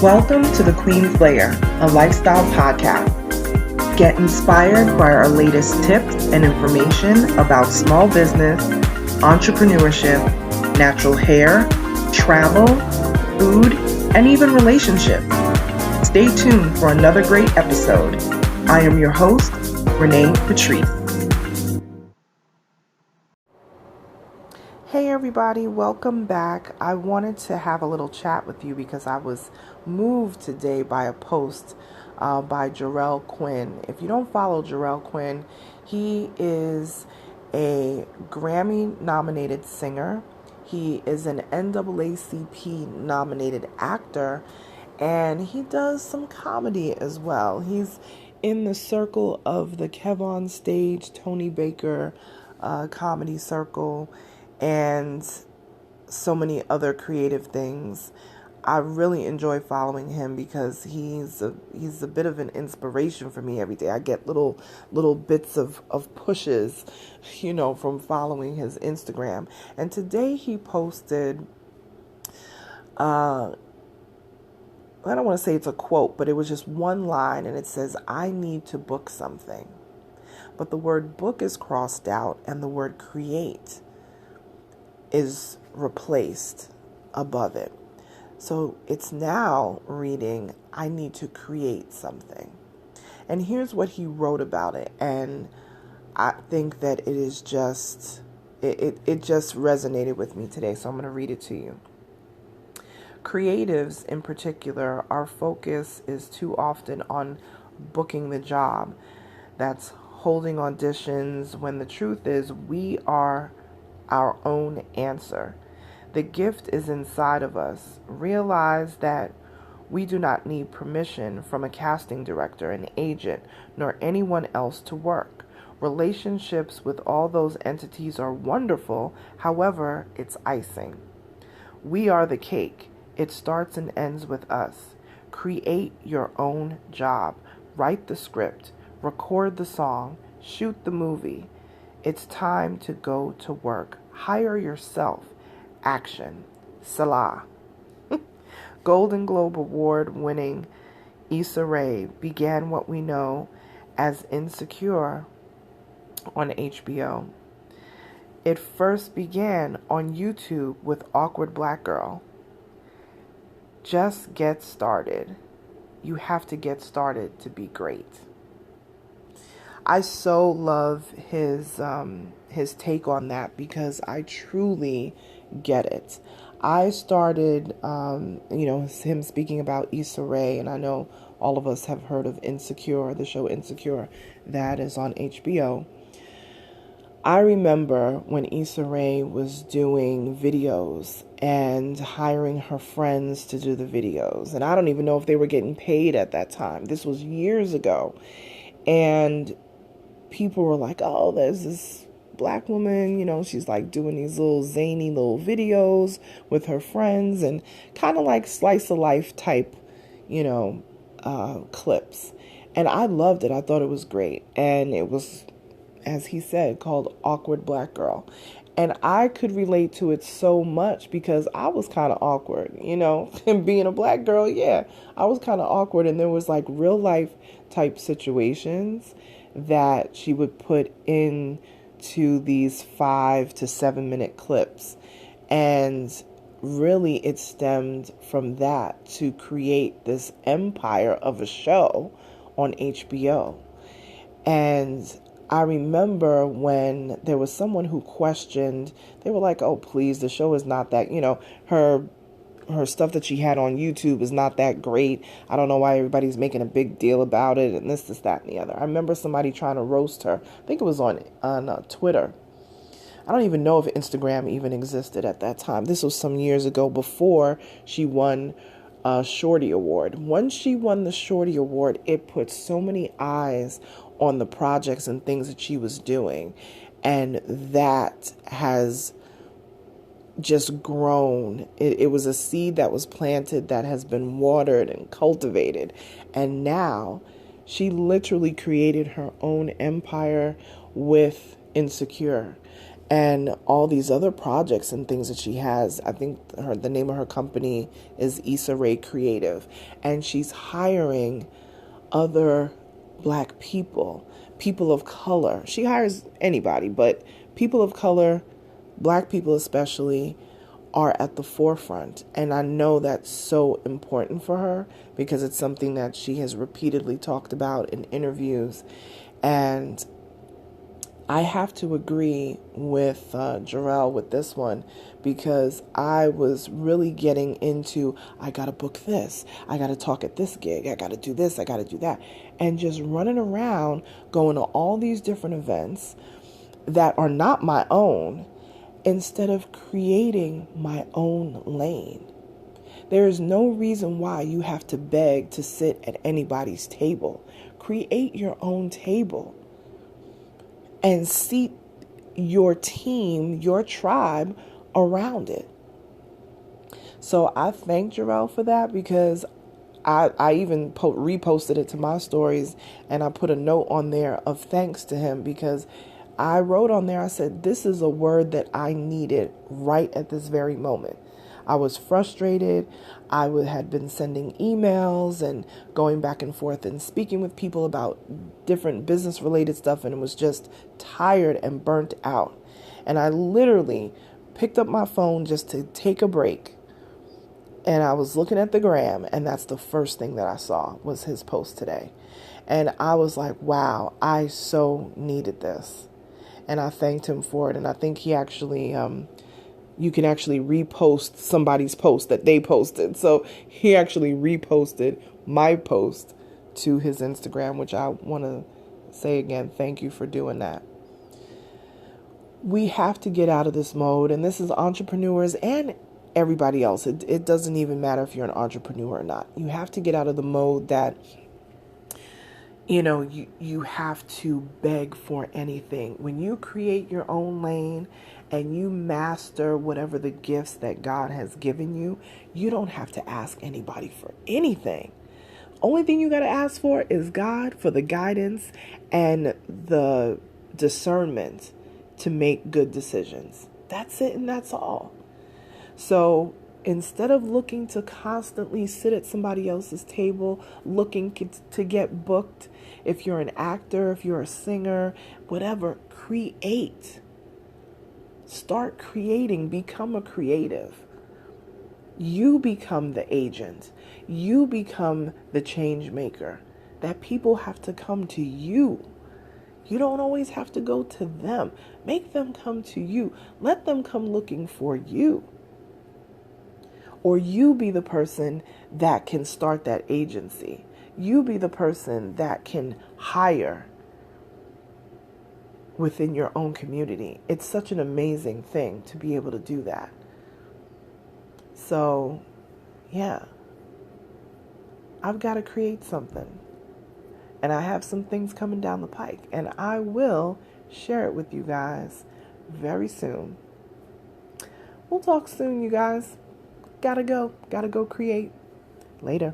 Welcome to the Queen's Lair, a lifestyle podcast. Get inspired by our latest tips and information about small business, entrepreneurship, natural hair, travel, food, and even relationships. Stay tuned for another great episode. I am your host, Renee Patrice. Hey everybody, welcome back. I wanted to have a little chat with you because I was moved today by a post by Jarrell Quinn. If you don't follow Jarrell Quinn, he is a Grammy nominated singer. He is an NAACP nominated actor, and he does some comedy as well. He's in the circle of the Kevon Stage, Tony Baker comedy circle, and so many other creative things. I really enjoy following him because he's a bit of an inspiration for me every day. I get little bits of pushes, from following his Instagram. And today he posted, I don't want to say it's a quote, but it was just one line, and it says, "I need to book something." But the word book is crossed out and the word create is replaced above it. So it's now reading, "I need to create something." And here's what he wrote about it. And I think that it is just, it just resonated with me today. So I'm going to read it to you. Creatives in particular, our focus is too often on booking the job. That's holding auditions, when the truth is we are our own answer. The gift is inside of us. Realize that we do not need permission from a casting director, an agent, nor anyone else to work. Relationships with all those entities are wonderful. However, it's icing. We are the cake. It starts and ends with us. Create your own job. Write the script. Record the song. Shoot the movie. It's time to go to work. Hire yourself. Action. Salah. Golden Globe Award winning Issa Rae began what we know as Insecure on HBO. It first began on YouTube with Awkward Black Girl. Just get started. You have to get started to be great. I so love his take on that because I truly get it. I started, him speaking about Issa Rae, and I know all of us have heard of Insecure, the show Insecure, that is on HBO. I remember when Issa Rae was doing videos and hiring her friends to do the videos, and I don't even know if they were getting paid at that time. This was years ago, and people were like, "Oh, there's this black woman, she's like doing these little zany little videos with her friends," and kind of like slice of life type, clips. And I loved it. I thought it was great. And it was, as he said, called Awkward Black Girl. And I could relate to it so much because I was kind of awkward, and being a black girl, yeah, I was kind of awkward. And there was like real life type situations that she would put into these 5 to 7 minute clips. And really it stemmed from that to create this empire of a show on HBO. And I remember when there was someone who questioned, they were like, "Oh, please, the show is not that, her stuff that she had on YouTube is not that great. I don't know why everybody's making a big deal about it," and this, that, and the other. I remember somebody trying to roast her. I think it was on Twitter. I don't even know if Instagram even existed at that time. This was some years ago before she won a Shorty Award. Once she won the Shorty Award, it put so many eyes on the projects and things that she was doing. And that has just grown. It was a seed that was planted that has been watered and cultivated. And now she literally created her own empire with Insecure. and all these other projects and things that she has. I think the name of her company is Issa Rae Creative, and she's hiring other black people, people of color. She hires anybody, but people of color, black people especially, are at the forefront. And I know that's so important for her because it's something that she has repeatedly talked about in interviews. And I have to agree with Jarrell with this one because I was really getting into, I got to book this, I got to talk at this gig, I got to do this, I got to do that. And just running around going to all these different events that are not my own instead of creating my own lane. There is no reason why you have to beg to sit at anybody's table. Create your own table and seat your team, your tribe around it. So I thank Jarrell for that because I even reposted it to my stories, and I put a note on there of thanks to him because I wrote on there, I said, this is a word that I needed right at this very moment. I was frustrated. I had been sending emails and going back and forth and speaking with people about different business related stuff, and was just tired and burnt out. And I literally picked up my phone just to take a break. And I was looking at the gram, and that's the first thing that I saw was his post today. And I was like, wow, I so needed this. And I thanked him for it. And I think he actually, you can actually repost somebody's post that they posted. So he actually reposted my post to his Instagram, which I want to say again, thank you for doing that. We have to get out of this mode, and this is entrepreneurs and everybody else. It doesn't even matter if you're an entrepreneur or not. You have to get out of the mode that, you have to beg for anything. When you create your own lane and you master whatever the gifts that God has given you, you don't have to ask anybody for anything. Only thing you got to ask for is God for the guidance and the discernment to make good decisions. That's it, and that's all. So instead of looking to constantly sit at somebody else's table, looking to get booked, if you're an actor, if you're a singer, whatever, create. Start creating. Become a creative. You become the agent. You become the change maker. That people have to come to you. You don't always have to go to them. Make them come to you. Let them come looking for you. Or you be the person that can start that agency. You be the person that can hire within your own community. It's such an amazing thing to be able to do that. So, yeah, I've got to create something. And I have some things coming down the pike. And I will share it with you guys very soon. We'll talk soon, you guys. Gotta go create. Later.